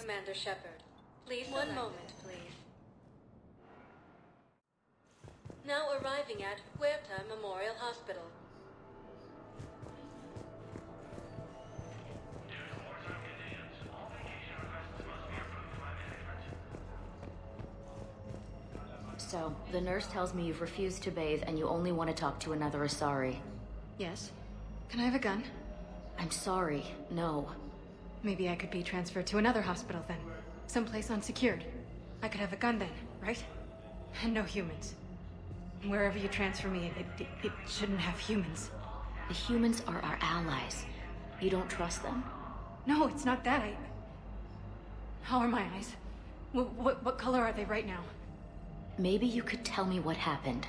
Commander Shepard. Please, one moment, please. Now arriving at Huerta Memorial Hospital. So, the nurse tells me you've refused to bathe and you only want to talk to another Asari. Yes. Can I have a gun? I'm sorry, no. Maybe I could be transferred to another hospital then. Someplace unsecured. I could have a gun then, right? And no humans. Wherever you transfer me, it shouldn't have humans. The humans are our allies. You don't trust them? No, it's not that. How are my eyes? What color are they right now? Maybe you could tell me what happened.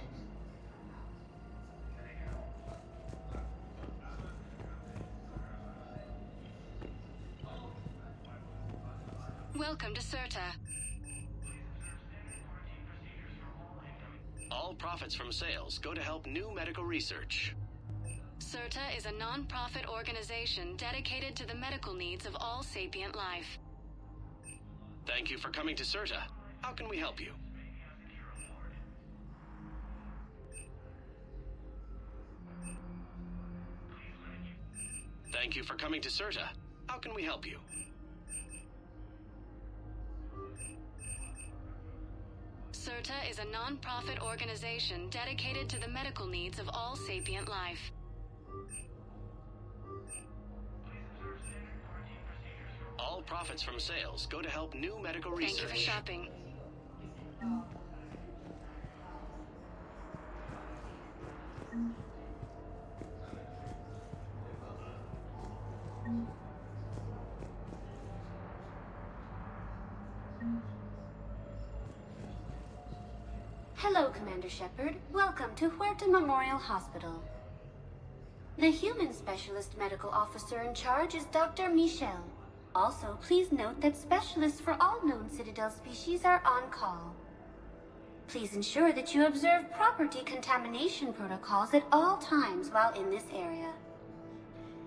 Welcome to Huerta. All profits from sales go to help new medical research. Huerta is a non-profit organization dedicated to the medical needs of all sapient life. Thank you for coming to Huerta. How can we help you? Thank you for coming to Huerta. How can we help you? Huerta is a non-profit organization dedicated to the medical needs of all sapient life. All profits from sales go to help new medical research. Thank you for shopping. Hello, Commander Shepard. Welcome to Huerta Memorial Hospital. The human specialist medical officer in charge is Dr. Michel. Also, please note that specialists for all known Citadel species are on call. Please ensure that you observe proper decontamination protocols at all times while in this area.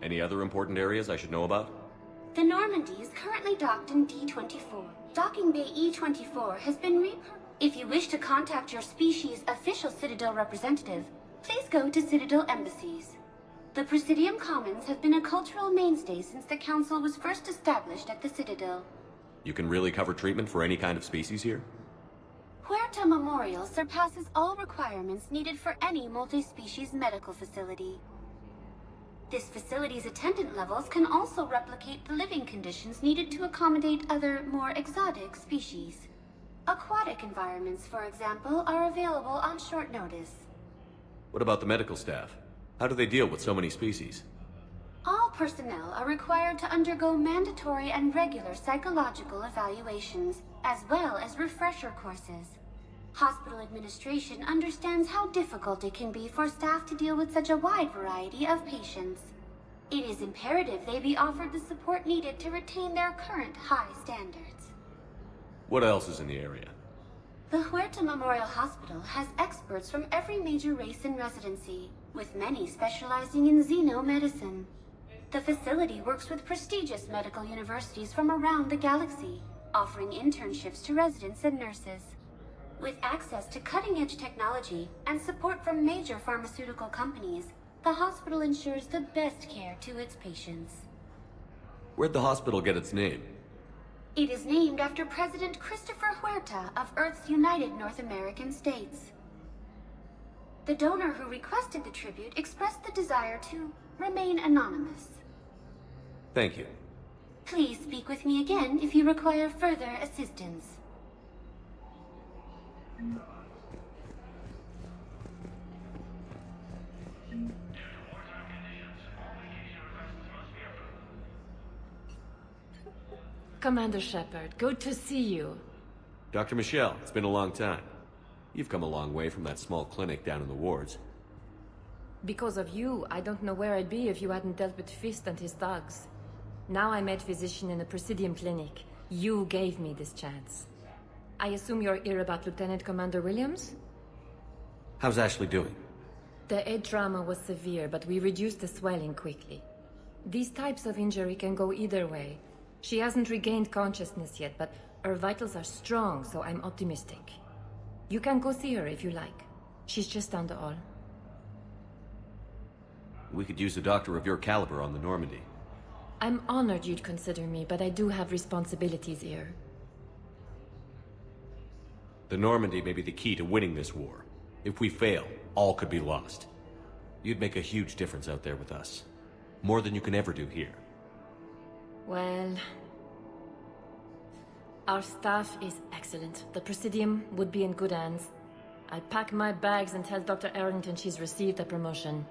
Any other important areas I should know about? The Normandy is currently docked in D-24. Docking Bay E-24 has been If you wish to contact your species' official Citadel representative, please go to Citadel embassies. The Presidium Commons have been a cultural mainstay since the Council was first established at the Citadel. You can really cover treatment for any kind of species here? Huerta Memorial surpasses all requirements needed for any multi-species medical facility. This facility's attendant levels can also replicate the living conditions needed to accommodate other, more exotic species. Aquatic environments, for example, are available on short notice. What about the medical staff? How do they deal with so many species? All personnel are required to undergo mandatory and regular psychological evaluations, as well as refresher courses. Hospital administration understands how difficult it can be for staff to deal with such a wide variety of patients. It is imperative they be offered the support needed to retain their current high standards. What else is in the area? The Huerta Memorial Hospital has experts from every major race in residency, with many specializing in xenomedicine. The facility works with prestigious medical universities from around the galaxy, offering internships to residents and nurses. With access to cutting-edge technology and support from major pharmaceutical companies, the hospital ensures the best care to its patients. Where'd the hospital get its name? It is named after President Christopher Huerta of Earth's United North American States. The donor who requested the tribute expressed the desire to remain anonymous. Thank you. Please speak with me again if you require further assistance. Commander Shepard, good to see you. Dr. Michel, it's been a long time. You've come a long way from that small clinic down in the wards. Because of you, I don't know where I'd be if you hadn't dealt with Fist and his thugs. Now I'm head physician in the Presidium Clinic. You gave me this chance. I assume you're here about Lieutenant Commander Williams? How's Ashley doing? The head trauma was severe, but we reduced the swelling quickly. These types of injury can go either way. She hasn't regained consciousness yet, but her vitals are strong, so I'm optimistic. You can go see her if you like. She's just down the hall. We could use a doctor of your caliber on the Normandy. I'm honored you'd consider me, but I do have responsibilities here. The Normandy may be the key to winning this war. If we fail, all could be lost. You'd make a huge difference out there with us. More than you can ever do here. Well... Our staff is excellent. The Presidium would be in good hands. I'll pack my bags and tell Dr. Arrington she's received a promotion.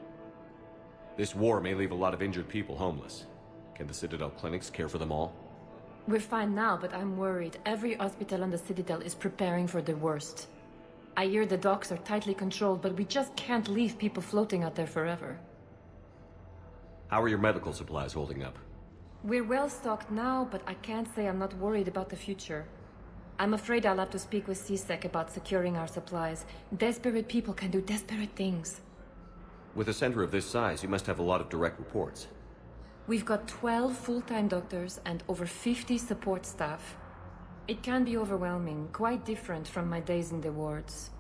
This war may leave a lot of injured people homeless. Can the Citadel clinics care for them all? We're fine now, but I'm worried. Every hospital on the Citadel is preparing for the worst. I hear the docks are tightly controlled, but we just can't leave people floating out there forever. How are your medical supplies holding up? We're well stocked now, but I can't say I'm not worried about the future. I'm afraid I'll have to speak with C.SEC about securing our supplies. Desperate people can do desperate things. With a center of this size, you must have a lot of direct reports. We've got 12 full-time doctors and over 50 support staff. It can be overwhelming, quite different from my days in the wards.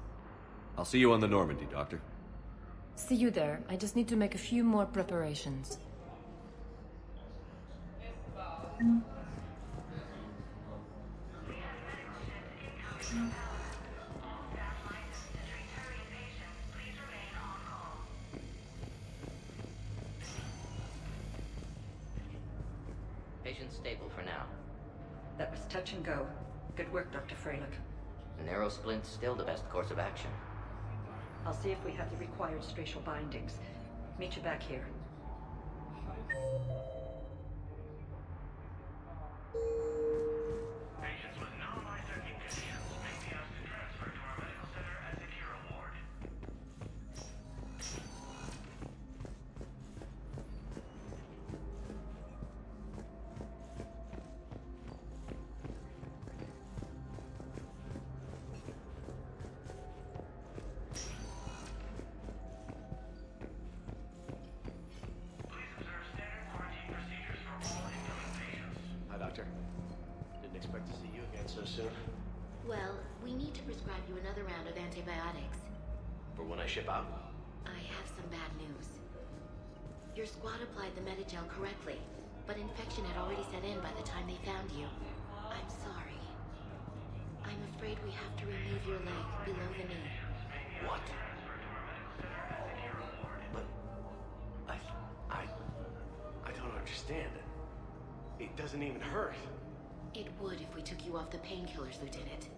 I'll see you on the Normandy, Doctor. See you there. I just need to make a few more preparations. Patient's stable for now. That was touch and go. Good work, Dr. Freilich. Narrow splint's still the best course of action. I'll see if we have the required spatial bindings. Meet you back here. Patients with non-life-threatening conditions may be asked to transfer to our medical center at the Hero Ward. Please observe standard quarantine procedures for all incoming patients. Hi, Doctor. Didn't expect to see you again so soon. Well, we need to prescribe you another round of antibiotics. For when I ship out? I have some bad news. Your squad applied the Medigel correctly, but infection had already set in by the time they found you. I'm sorry. I'm afraid we have to remove your leg below the knee. What? But... I don't understand. It doesn't even hurt. It would if we took you off the painkillers, Lieutenant.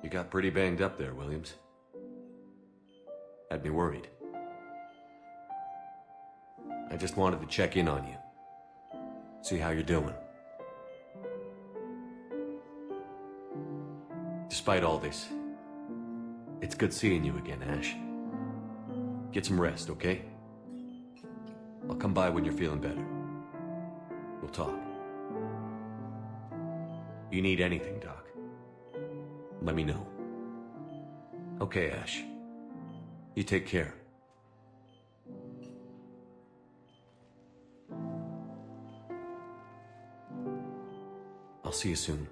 You got pretty banged up there, Williams. Had me worried. I just wanted to check in on you. See how you're doing. Despite all this, it's good seeing you again, Ash. Get some rest, okay? I'll come by when you're feeling better. We'll talk. You need anything, Doc, let me know. Okay, Ash. You take care. I'll see you soon.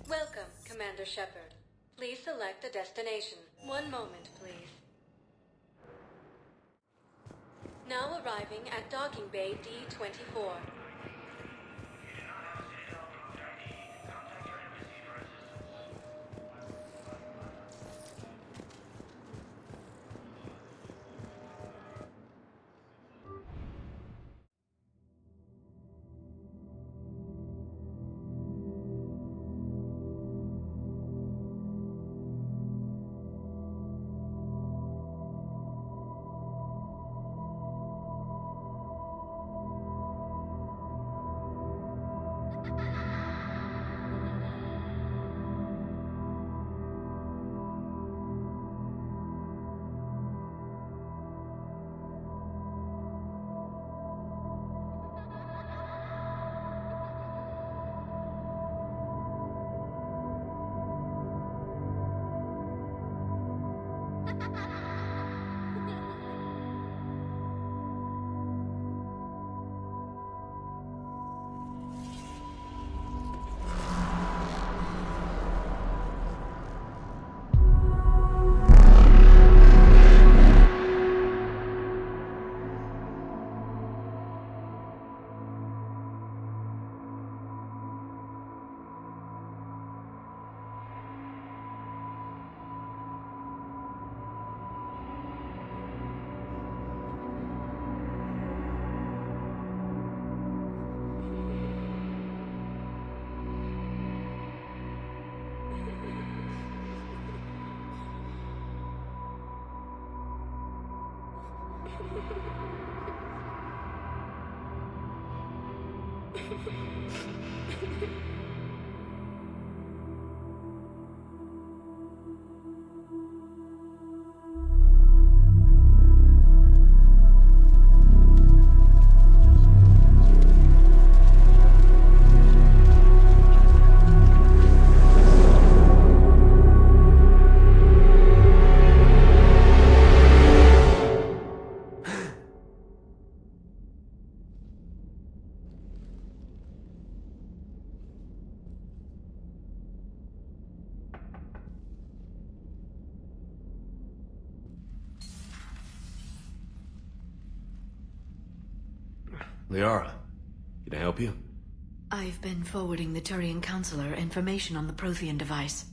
Welcome, Commander Shepard. Please select a destination. One moment, please. Now arriving at Docking Bay D-24. Liara, can I help you? I've been forwarding the Turian Counselor information on the Prothean device.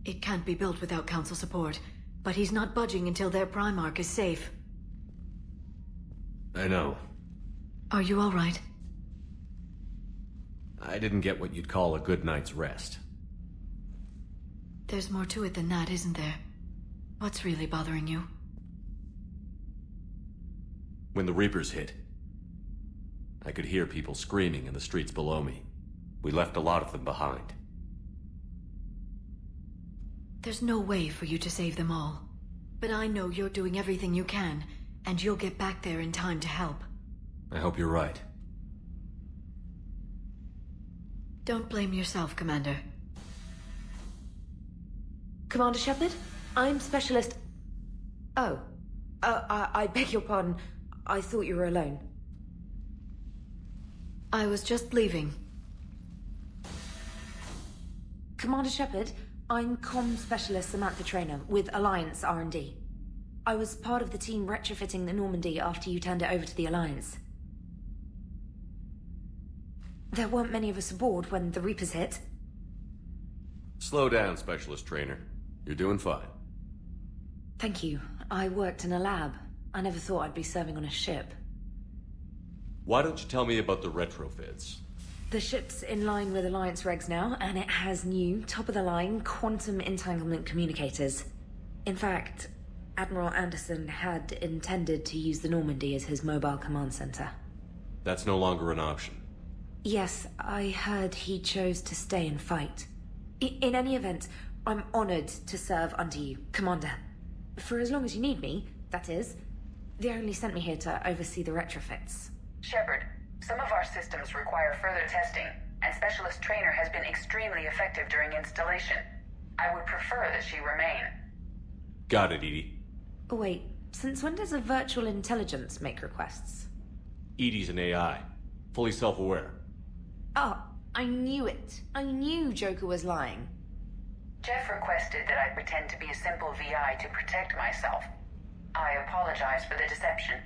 It can't be built without Council support, but he's not budging until their Primarch is safe. I know. Are you all right? I didn't get what you'd call a good night's rest. There's more to it than that, isn't there? What's really bothering you? When the Reapers hit, I could hear people screaming in the streets below me. We left a lot of them behind. There's no way for you to save them all. But I know you're doing everything you can, and you'll get back there in time to help. I hope you're right. Don't blame yourself, Commander. Commander Shepard? I'm Specialist... Oh. I beg your pardon. I thought you were alone. I was just leaving. Commander Shepard, I'm Comm Specialist Samantha Traynor with Alliance R&D. I was part of the team retrofitting the Normandy after you turned it over to the Alliance. There weren't many of us aboard when the Reapers hit. Slow down, Specialist Trainer. You're doing fine. Thank you. I worked in a lab. I never thought I'd be serving on a ship. Why don't you tell me about the retrofits? The ship's in line with Alliance regs now, and it has new, top-of-the-line, quantum entanglement communicators. In fact, Admiral Anderson had intended to use the Normandy as his mobile command center. That's no longer an option. Yes, I heard he chose to stay and fight. In any event, I'm honored to serve under you, Commander. For as long as you need me, that is. They only sent me here to oversee the retrofits. Shepard, some of our systems require further testing, and Specialist Trainer has been extremely effective during installation. I would prefer that she remain. Got it, Edie. Oh, wait, since when does a virtual intelligence make requests? Edie's an AI, fully self-aware. Oh, I knew it. I knew Joker was lying. Jeff requested that I pretend to be a simple VI to protect myself. I apologize for the deception.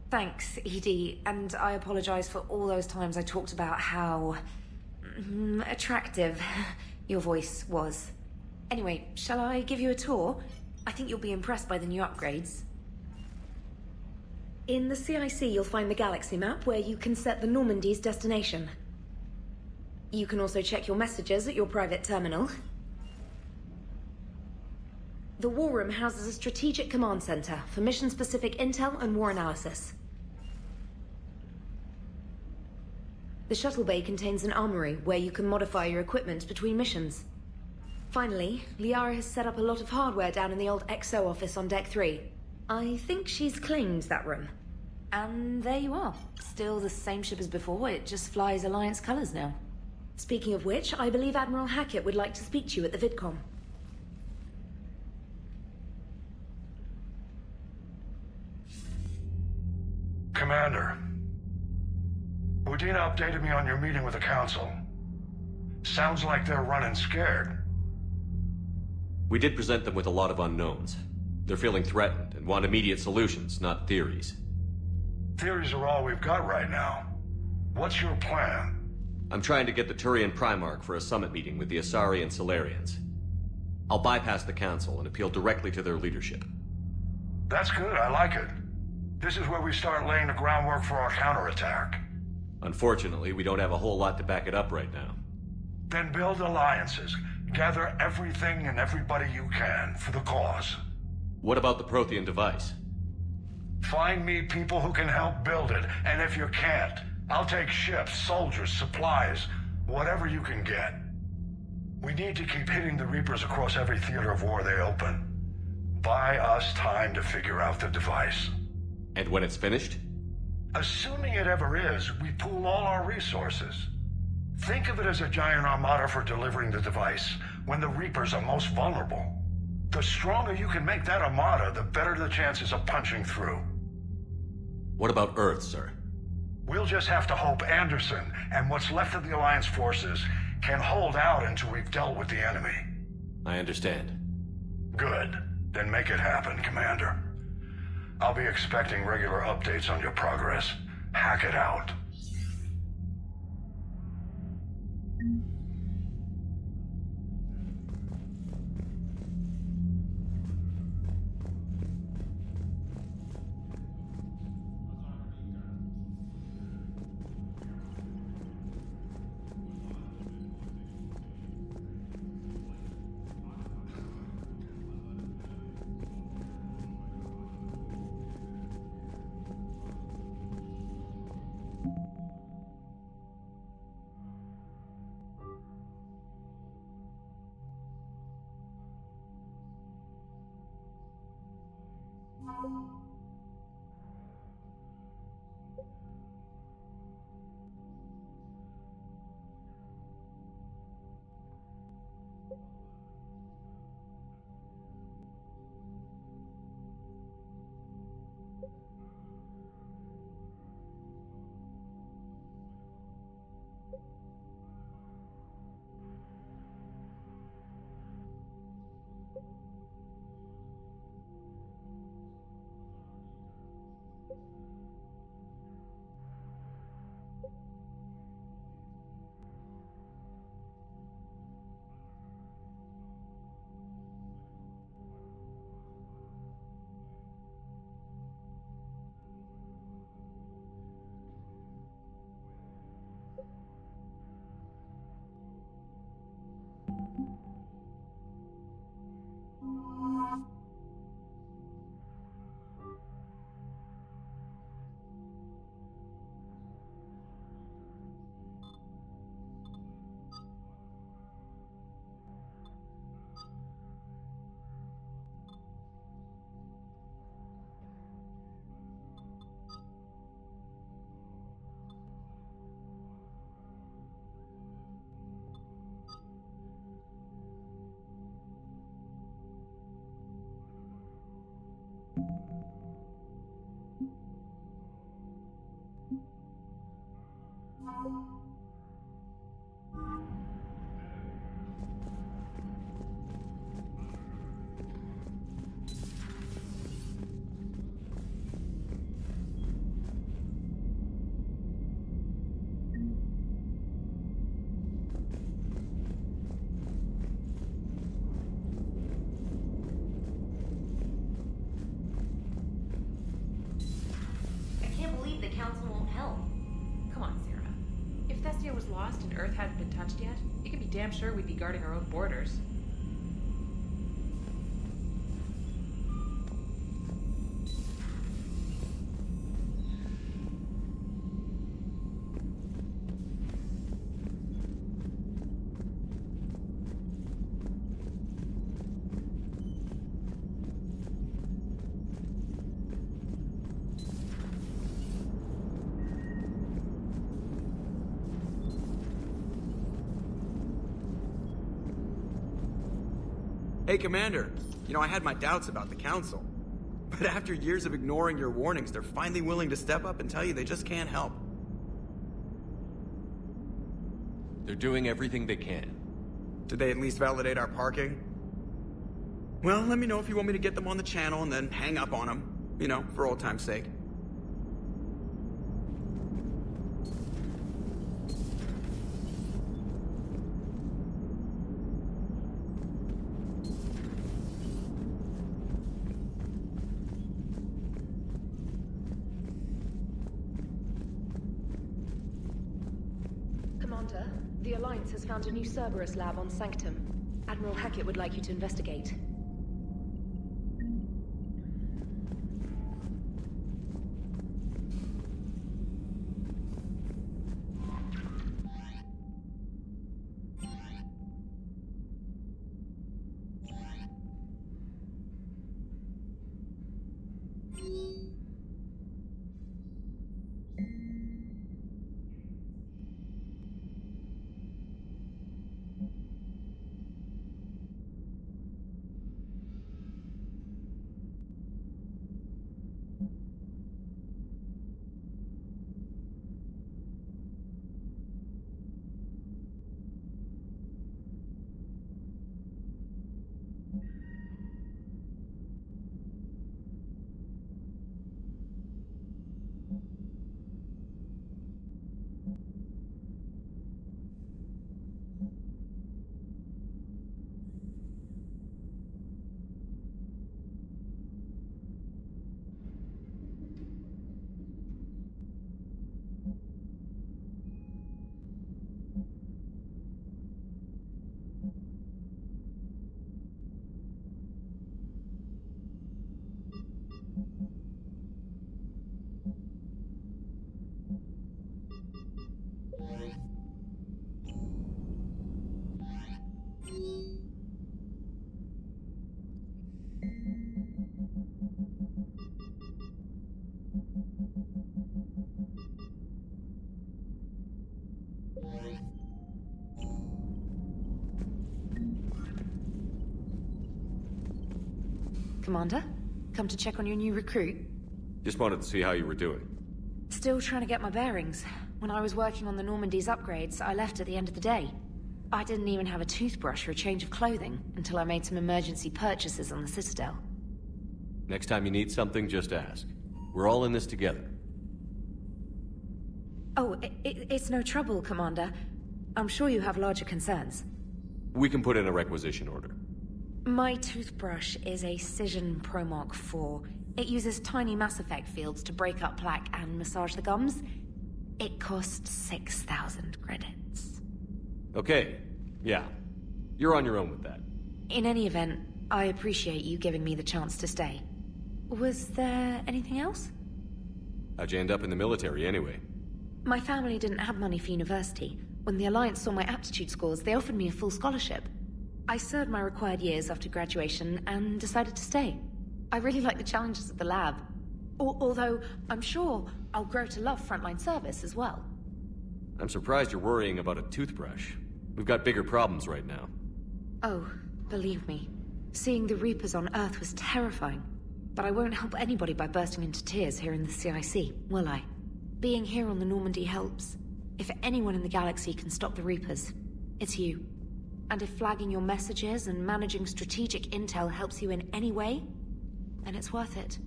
Thanks, Edie, and I apologize for all those times I talked about how... attractive your voice was. Anyway, shall I give you a tour? I think you'll be impressed by the new upgrades. In the CIC, you'll find the galaxy map where you can set the Normandy's destination. You can also check your messages at your private terminal. The War Room houses a strategic command center for mission-specific intel and war analysis. The shuttle bay contains an armory where you can modify your equipment between missions. Finally, Liara has set up a lot of hardware down in the old XO office on Deck 3. I think she's claimed that room. And there you are. Still the same ship as before, it just flies Alliance colors now. Speaking of which, I believe Admiral Hackett would like to speak to you at the VidCom. Commander, Udina updated me on your meeting with the Council. Sounds like they're running scared. We did present them with a lot of unknowns. They're feeling threatened and want immediate solutions, not theories. Theories are all we've got right now. What's your plan? I'm trying to get the Turian Primarch for a summit meeting with the Asari and Solarians. I'll bypass the Council and appeal directly to their leadership. That's good, I like it. This is where we start laying the groundwork for our counterattack. Unfortunately, we don't have a whole lot to back it up right now. Then build alliances. Gather everything and everybody you can for the cause. What about the Prothean device? Find me people who can help build it, and if you can't, I'll take ships, soldiers, supplies, whatever you can get. We need to keep hitting the Reapers across every theater of war they open. Buy us time to figure out the device. And when it's finished? Assuming it ever is, we pool all our resources. Think of it as a giant armada for delivering the device, when the Reapers are most vulnerable. The stronger you can make that armada, the better the chances of punching through. What about Earth, sir? We'll just have to hope Anderson and what's left of the Alliance forces can hold out until we've dealt with the enemy. I understand. Good. Then make it happen, Commander. I'll be expecting regular updates on your progress. Hack it out. Was lost and Earth hadn't been touched yet, you can be damn sure we'd be guarding our own borders. Hey, Commander. You know, I had my doubts about the Council. But after years of ignoring your warnings, they're finally willing to step up and tell you they just can't help. They're doing everything they can. Did they at least validate our parking? Well, let me know if you want me to get them on the channel and then hang up on them. You know, for old time's sake. The Alliance has found a new Cerberus lab on Sanctum. Admiral Hackett would like you to investigate. Commander. Come to check on your new recruit. Just wanted to see how you were doing. Still trying to get my bearings. When I was working on the Normandy's upgrades, I left at the end of the day. I didn't even have a toothbrush or a change of clothing until I made some emergency purchases on the Citadel. Next time you need something, just ask. We're all in this together. Oh, it's no trouble, Commander. I'm sure you have larger concerns. We can put in a requisition order. My toothbrush is a Cision Pro Mark IV. It uses tiny Mass Effect fields to break up plaque and massage the gums. It costs 6,000 credits. Okay, yeah. You're on your own with that. In any event, I appreciate you giving me the chance to stay. Was there anything else? How'd you end up in the military anyway? My family didn't have money for university. When the Alliance saw my aptitude scores, they offered me a full scholarship. I served my required years after graduation and decided to stay. I really like the challenges of the lab. Although, I'm sure I'll grow to love frontline service as well. I'm surprised you're worrying about a toothbrush. We've got bigger problems right now. Oh, believe me. Seeing the Reapers on Earth was terrifying. But I won't help anybody by bursting into tears here in the CIC, will I? Being here on the Normandy helps. If anyone in the galaxy can stop the Reapers, it's you. And if flagging your messages and managing strategic intel helps you in any way, then it's worth it.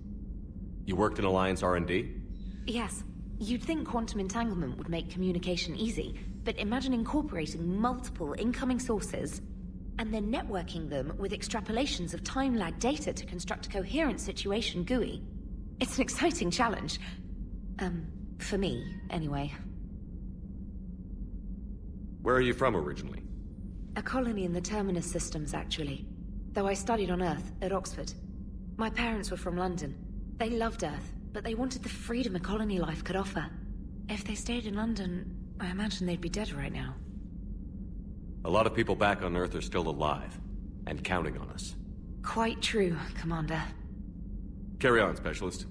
You worked in Alliance R&D? Yes. You'd think quantum entanglement would make communication easy, but imagine incorporating multiple incoming sources and then networking them with extrapolations of time-lag data to construct a coherent situation GUI. It's an exciting challenge. For me, anyway. Where are you from originally? A colony in the Terminus systems, actually. Though I studied on Earth, at Oxford. My parents were from London. They loved Earth, but they wanted the freedom a colony life could offer. If they stayed in London, I imagine they'd be dead right now. A lot of people back on Earth are still alive, and counting on us. Quite true, Commander. Carry on, Specialist.